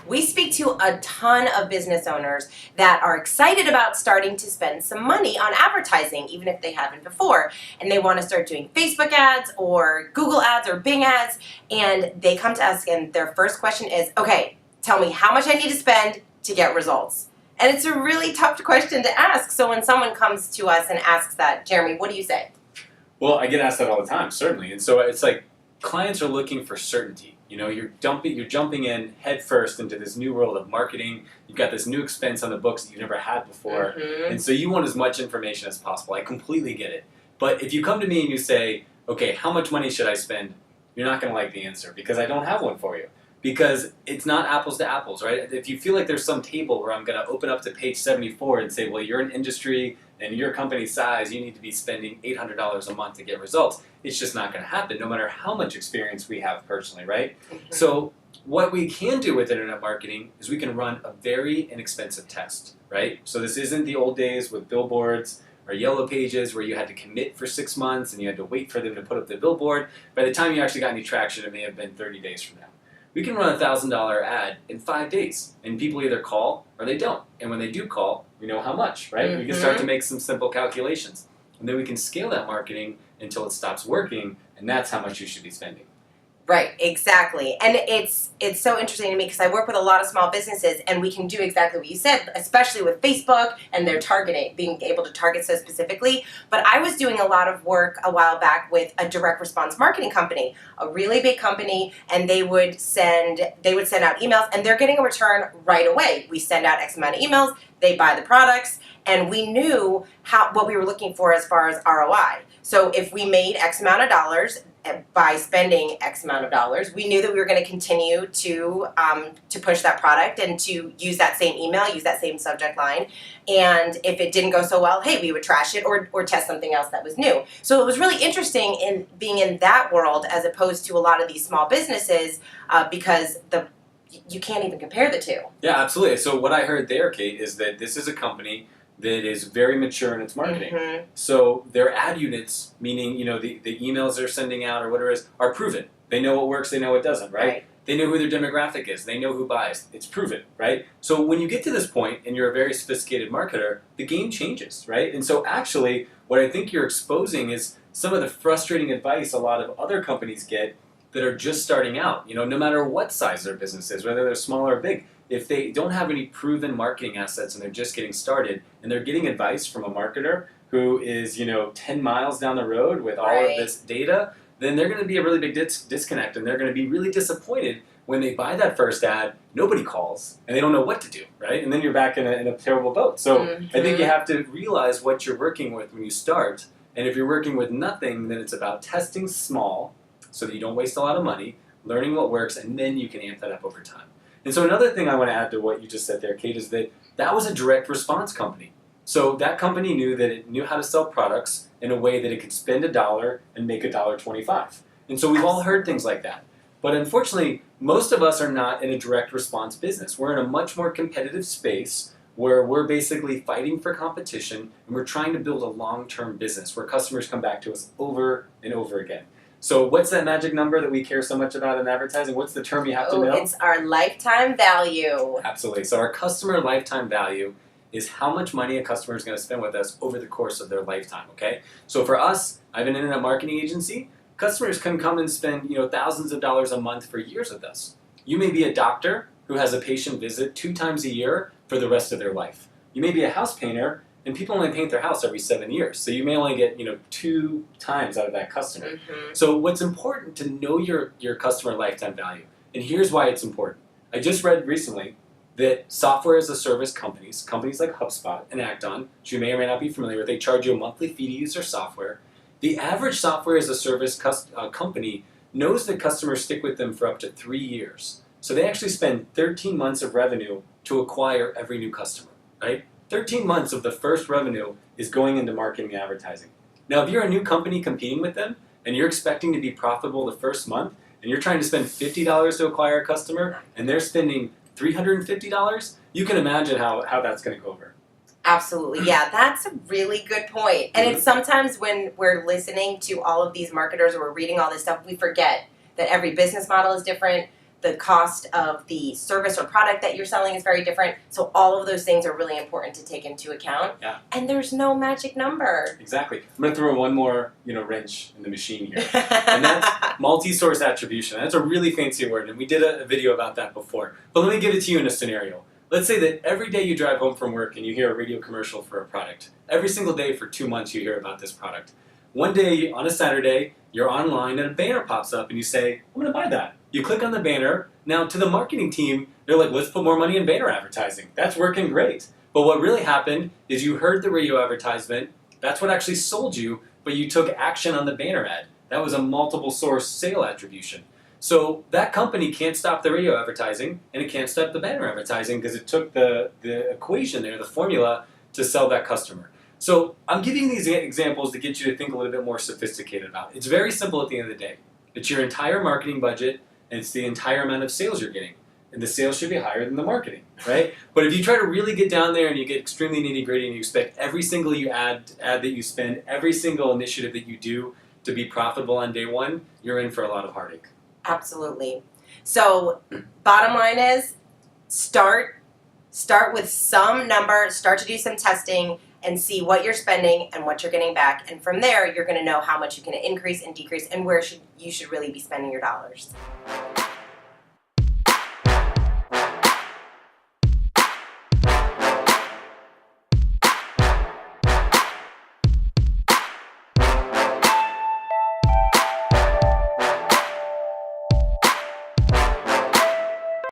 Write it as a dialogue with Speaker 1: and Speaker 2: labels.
Speaker 1: We speak to a ton of business owners that are excited about starting to spend some money on advertising, even if they haven't before. And they want to start doing Facebook ads or Google ads or Bing ads. And they come to us and their first question is, okay, tell me how much I need to spend to get results. And it's a really tough question to ask. So when someone comes to us and asks that, Jeremy, what do you say?
Speaker 2: Well, I get asked that all the time, certainly. And so it's like clients are looking for certainty. You know, you're jumping in head first into this new world of marketing. You've got this new expense on the books that you've never had before. And so you want as much information as possible. I completely get it. But if you come to me and you say, okay, how much money should I spend? You're not going to like the answer because I don't have one for you. Because it's not apples to apples, right? If you feel like there's some table where I'm going to open up to page 74 and say, well, you're an industry and your company's size, you need to be spending $800 a month to get results, it's just not going to happen, no matter how much experience we have personally, right? So what we can do with internet marketing is we can run a very inexpensive test, right? So this isn't the old days with billboards or yellow pages where you had to commit for 6 months and you had to wait for them to put up the billboard. By the time you actually got any traction, it may have been 30 days from now. We can run a $1,000 ad in 5 days, and people either call or they don't. And when they do call, we know how much, right? We can start to make some simple calculations. And then we can scale that marketing until it stops working, and that's how much you should be spending.
Speaker 1: Right, exactly. And it's so interesting to me because I work with a lot of small businesses and we can do exactly what you said, especially with Facebook and their targeting, being able to target so specifically. But I was doing a lot of work a while back with a direct response marketing company, a really big company, and they would send out emails and they're getting a return right away. We send out X amount of emails, they buy the products, and we knew what we were looking for as far as ROI. So if we made X amount of dollars by spending X amount of dollars, we knew that we were going to continue to push that product and to use that same email, use that same subject line. And if it didn't go so well, hey, we would trash it or test something else that was new. So it was really interesting in being in that world as opposed to a lot of these small businesses because you can't even compare the two.
Speaker 2: Yeah, absolutely. So what I heard there, Kate, is that this is a company that is very mature in its marketing. So their ad units, meaning the emails they're sending out or whatever it is, are proven. They know what works, they know what doesn't, right? They know who their demographic is, they know who buys. It's proven, right? So when you get to this point and you're a very sophisticated marketer, the game changes, right? And so actually, what I think you're exposing is some of the frustrating advice a lot of other companies get that are just starting out, no matter what size their business is, whether they're small or big. If they don't have any proven marketing assets and they're just getting started and they're getting advice from a marketer who is, 10 miles down the road with all of this data, then they're going to be a really big disconnect and they're going to be really disappointed when they buy that first ad, nobody calls and they don't know what to do, right? And then you're back in a terrible boat. So I think you have to realize what you're working with when you start. And if you're working with nothing, then it's about testing small so that you don't waste a lot of money, learning what works, and then you can amp that up over time. And so another thing I want to add to what you just said there, Kate, is that was a direct response company. So that company knew that it knew how to sell products in a way that it could spend $1 and make $1.25. And so we've all heard things like that. But unfortunately, most of us are not in a direct response business. We're in a much more competitive space where we're basically fighting for competition and we're trying to build a long-term business where customers come back to us over and over again. So what's that magic number that we care so much about in advertising? What's the term you have to know?
Speaker 1: It's our lifetime value.
Speaker 2: Absolutely. So our customer lifetime value is how much money a customer is going to spend with us over the course of their lifetime, okay? So for us, I have an internet marketing agency. Customers can come and spend, thousands of dollars a month for years with us. You may be a doctor who has a patient visit 2 times a year for the rest of their life. You may be a house painter and people only paint their house every 7 years. So you may only get, 2 times out of that customer. So what's important to know your customer lifetime value. And here's why it's important. I just read recently that software as a service companies like HubSpot and Acton, which you may or may not be familiar with, they charge you a monthly fee to use their software. The average software as a service company knows that customers stick with them for up to 3 years. So they actually spend 13 months of revenue to acquire every new customer, right? 13 months of the first revenue is going into marketing and advertising. Now, if you're a new company competing with them and you're expecting to be profitable the first month and you're trying to spend $50 to acquire a customer and they're spending $350, you can imagine how that's going to go over.
Speaker 1: Absolutely. Yeah, that's a really good point. And it's sometimes when we're listening to all of these marketers or we're reading all this stuff, we forget that every business model is different. the cost of the service or product that you're selling is very different. So all of those things are really important to take into account.
Speaker 2: Yeah.
Speaker 1: And there's no magic number.
Speaker 2: Exactly. I'm going to throw one more, wrench in the machine here. And that's multi-source attribution. That's a really fancy word, and we did a video about that before. But let me give it to you in a scenario. Let's say that every day you drive home from work and you hear a radio commercial for a product. Every single day for 2 months you hear about this product. One day on a Saturday, you're online and a banner pops up and you say, I'm going to buy that. You click on the banner. Now to the marketing team, they're like, let's put more money in banner advertising. That's working great. But what really happened is you heard the radio advertisement. That's what actually sold you, but you took action on the banner ad. That was a multiple source sale attribution. So that company can't stop the radio advertising and it can't stop the banner advertising because it took the equation there, the formula, to sell that customer. So I'm giving these examples to get you to think a little bit more sophisticated about it. It's very simple at the end of the day. It's your entire marketing budget and it's the entire amount of sales you're getting. And the sales should be higher than the marketing, right? But if you try to really get down there and you get extremely nitty-gritty and you expect every single ad that you spend, every single initiative that you do to be profitable on day one, you're in for a lot of heartache.
Speaker 1: Absolutely. So bottom line is start with some number, start to do some testing and see what you're spending and what you're getting back. And from there, you're going to know how much you can increase and decrease and where you should really be spending your dollars.